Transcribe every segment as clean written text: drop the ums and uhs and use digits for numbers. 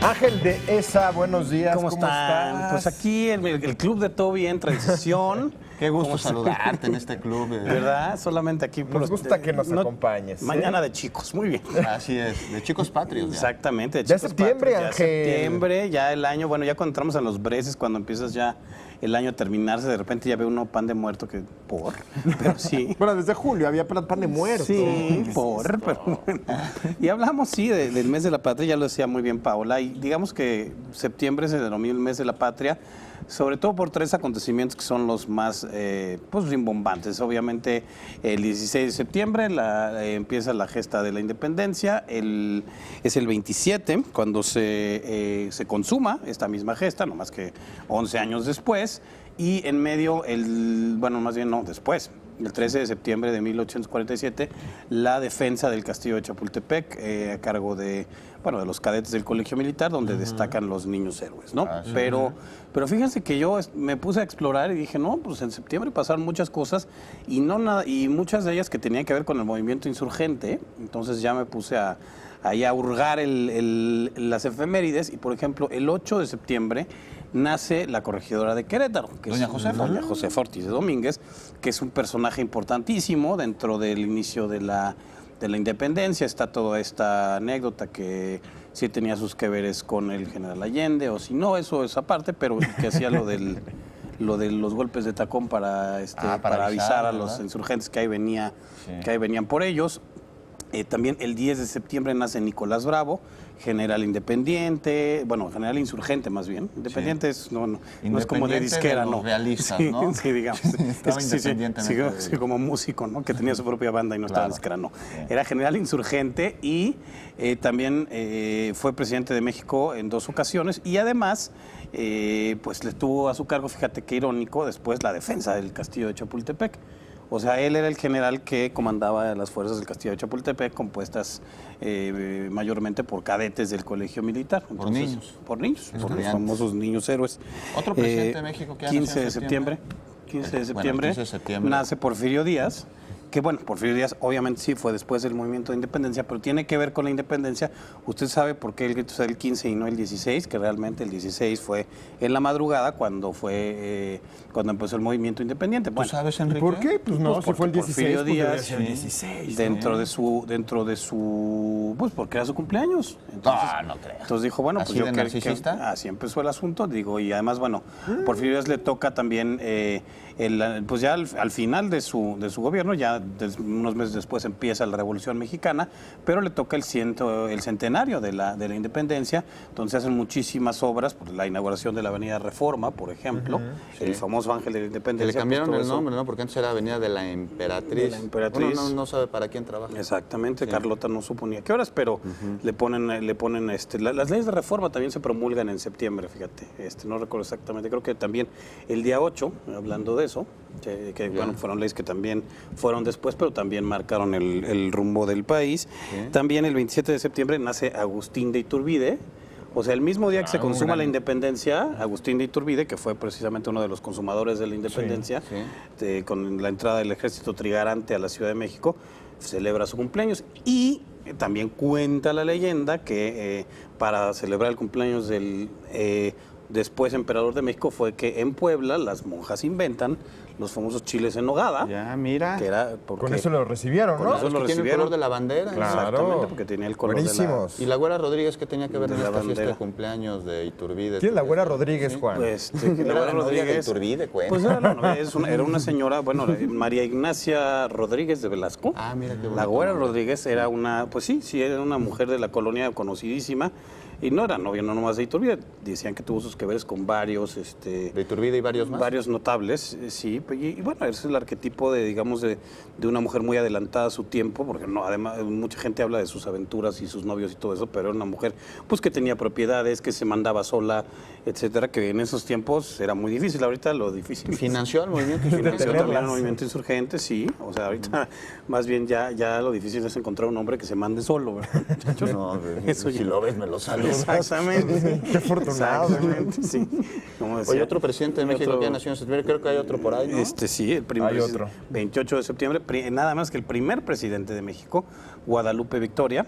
Ángel de ESA, buenos días. ¿Cómo están? Pues aquí el club de Toby entra en sesión. Qué gusto saludarte en este club. ¿Verdad? Solamente aquí. Nos gusta que nos acompañes. Mañana de chicos, muy bien. Así es, de chicos patrios. Ya. Exactamente, de ya chicos septiembre, patrios. Ángel. Ya septiembre, ya el año, bueno, ya cuando entramos a los breces, cuando empiezas ya el año a terminarse, de repente ya ve uno pan de muerto que pero sí. Bueno, desde julio había pan de muerto. Sí, pero bueno. Y hablamos, sí, del mes de la patria, ya lo decía muy bien Paola, y digamos que septiembre se denomina el mes de la patria, sobre todo por tres acontecimientos que son los más pues rimbombantes. Obviamente el 16 de septiembre empieza la gesta de la independencia, es el 27 cuando se consuma esta misma gesta, no más que 11 años después, y en medio, después, el 13 de septiembre de 1847, la defensa del castillo de Chapultepec a cargo de los cadetes del Colegio Militar, donde destacan los niños héroes, ¿no? Pero fíjense que yo me puse a explorar y dije, no, pues en septiembre pasaron muchas cosas y muchas de ellas que tenían que ver con el movimiento insurgente. Entonces ya me puse a hurgar las efemérides y, por ejemplo, el 8 de septiembre nace la corregidora de Querétaro, que Doña es Josefa. Doña Josefa Ortiz de Domínguez, que es un personaje importantísimo dentro del inicio de la independencia. Está toda esta anécdota que sí tenía sus que veres con el general Allende, o si no, eso es aparte, pero que hacía lo de los golpes de tacón para avisar a los insurgentes que ahí venían por ellos. También el 10 de septiembre nace Nicolás Bravo, general independiente, general insurgente más bien. Independiente no es como de disquera, ¿no? Realistas, sí, ¿no? Sí, digamos. Estaba independientemente. Sí, como músico, ¿no? Que tenía su propia banda y no estaba en disquera, no. Sí. Era general insurgente y también fue presidente de México en 2 ocasiones y además pues le tuvo a su cargo, fíjate qué irónico, después la defensa del castillo de Chapultepec. O sea, él era el general que comandaba las fuerzas del castillo de Chapultepec, compuestas mayormente por cadetes del Colegio Militar. Entonces, por niños, por los famosos niños héroes. Otro presidente de México que 15 de septiembre. 15 de septiembre nace Porfirio Díaz. Que Porfirio Díaz obviamente sí fue después del movimiento de independencia, pero tiene que ver con la independencia. Usted sabe por qué el grito es el 15 y no el 16, que realmente el 16 fue en la madrugada cuando empezó el movimiento independiente. ¿Tú sabes, Enrique? ¿Por qué? Pues no, si fue el 16, Porfirio Díaz, el 16. dentro de su pues porque era su cumpleaños. Entonces, no creo. Entonces dijo, pues yo que así empezó el asunto, digo, y además, Porfirio Díaz le toca también pues ya al final de su gobierno, ya unos meses después empieza la Revolución Mexicana, pero le toca el centenario de la independencia, entonces hacen muchísimas obras, por la inauguración de la Avenida Reforma, por ejemplo, el famoso Ángel de la Independencia. Le cambiaron el nombre, ¿no? Porque antes era Avenida de la Emperatriz. De la Emperatriz. Uno no sabe para quién trabaja. Exactamente, sí. Carlota no suponía qué horas, pero le ponen las leyes de reforma también se promulgan en septiembre, fíjate, no recuerdo exactamente, creo que también el día 8, hablando de eso, que fueron leyes que también fueron después, pero también marcaron el rumbo del país. Sí. También el 27 de septiembre nace Agustín de Iturbide. O sea, el mismo día que se consuma la independencia, Agustín de Iturbide, que fue precisamente uno de los consumadores de la independencia, con la entrada del ejército trigarante a la Ciudad de México, celebra su cumpleaños. Y también cuenta la leyenda que para celebrar el cumpleaños del después emperador de México fue que en Puebla las monjas inventan los famosos chiles en nogada. Ya, mira. Que era con eso lo recibieron, ¿no? Con eso lo recibieron. Tiene el color de la bandera. Claro. Exactamente, porque tenía el color Buenísimos. de ¿Y la Güera Rodríguez qué tenía que ver en esta bandera? fiesta de cumpleaños de Iturbide? ¿Quién es la Güera Rodríguez, Juan? Pues, la Güera Rodríguez de Iturbide, cuenta. Pues era una señora, María Ignacia Rodríguez de Velasco. Ah, mira qué bonito. La Güera Rodríguez era era una mujer de la colonia conocidísima. Y no era novia, no nomás de Iturbide. Decían que tuvo sus que veres con varios... ¿De Iturbide y varios más? Varios notables, sí. Y es el arquetipo de una mujer muy adelantada a su tiempo, porque además mucha gente habla de sus aventuras y sus novios y todo eso, pero era una mujer pues que tenía propiedades, que se mandaba sola, etcétera, que en esos tiempos era muy difícil. Ahorita lo difícil... ¿Financió el movimiento insurgente? Financió también el movimiento insurgente, sí. O sea, ahorita más bien ya lo difícil es encontrar un hombre que se mande solo, ¿verdad, muchachos? No, eso si lo ves me lo saludas. Exactamente. Qué afortunado. Exactamente, sí. Oye, otro presidente de México que nació en septiembre, creo que hay otro por ahí, ¿no? Sí, el primer. Hay otro. 28 de septiembre, nada más que el primer presidente de México, Guadalupe Victoria,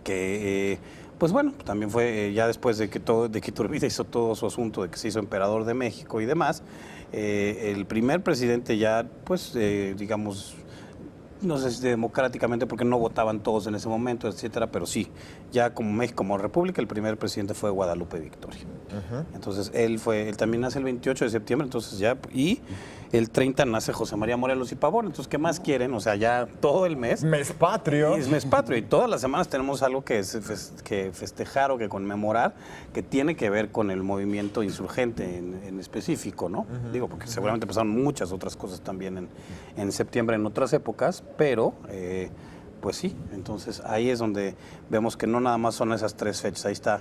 que pues bueno, también fue ya después de que Iturbide hizo todo su asunto de que se hizo emperador de México y demás, el primer presidente ya, pues, digamos, no sé si democráticamente, porque no votaban todos en ese momento, etcétera, pero sí, ya como México, como república, el primer presidente fue Guadalupe Victoria. Entonces, él también nace el 28 de septiembre, entonces ya, y el 30 nace José María Morelos y Pavón. Entonces, ¿qué más quieren? O sea, ya todo el mes. Mes patrio. Y es mes patrio, y todas las semanas tenemos algo que festejar o que conmemorar, que tiene que ver con el movimiento insurgente en específico, ¿no? Digo, porque seguramente pasaron muchas otras cosas también en septiembre, en otras épocas, pero pues sí, entonces ahí es donde vemos que no nada más son esas 3 fechas. Ahí está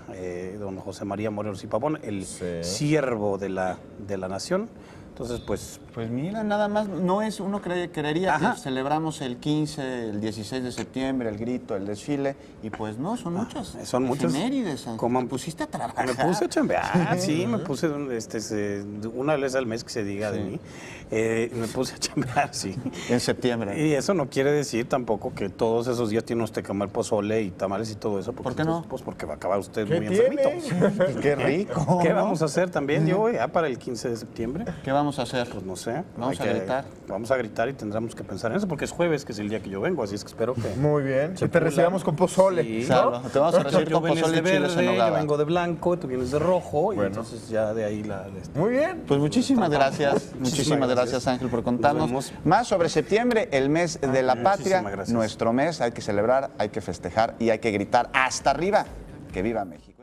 don José María Morelos y Pavón, el siervo de la nación. Entonces, pues mira, nada más, no es, uno creería Ajá. que celebramos el 15, el 16 de septiembre, el grito, el desfile, y pues no, son muchas. son muchas. Efemérides, Ángel. Como- Me pusiste a trabajar. me puse a chambear, sí, me puse una vez al mes que se diga de mí, me puse a chambear, sí. En septiembre. Y eso no quiere decir tampoco que todos esos días tiene usted que comer pozole y tamales y todo eso. ¿Por qué no? Pues porque va a acabar usted ¿Qué muy enfermito. tiene? Qué rico. ¿Qué ¿no? vamos a hacer también, yo, ya para el 15 de septiembre? ¿Qué vamos a hacer? Pues no sé. Vamos hay a que- gritar. Vamos a gritar y tendremos que pensar en eso, porque es jueves, que es el día que yo vengo, así es que espero que... Muy bien. Se Y te recibamos pulan. con pozole. Sí. ¿no? Salva, te vamos a recibir Yo con vienes pozole de y chiles en verde, yo nogada. vengo de blanco, tú vienes de rojo, y Bueno. entonces ya de ahí Muy bien. Pues muchísimas gracias, muchísimas gracias Ángel por contarnos vemos. más sobre septiembre, el mes de la patria, muchísimas gracias. nuestro mes, hay que celebrar, hay que festejar y hay que gritar hasta arriba, que viva México.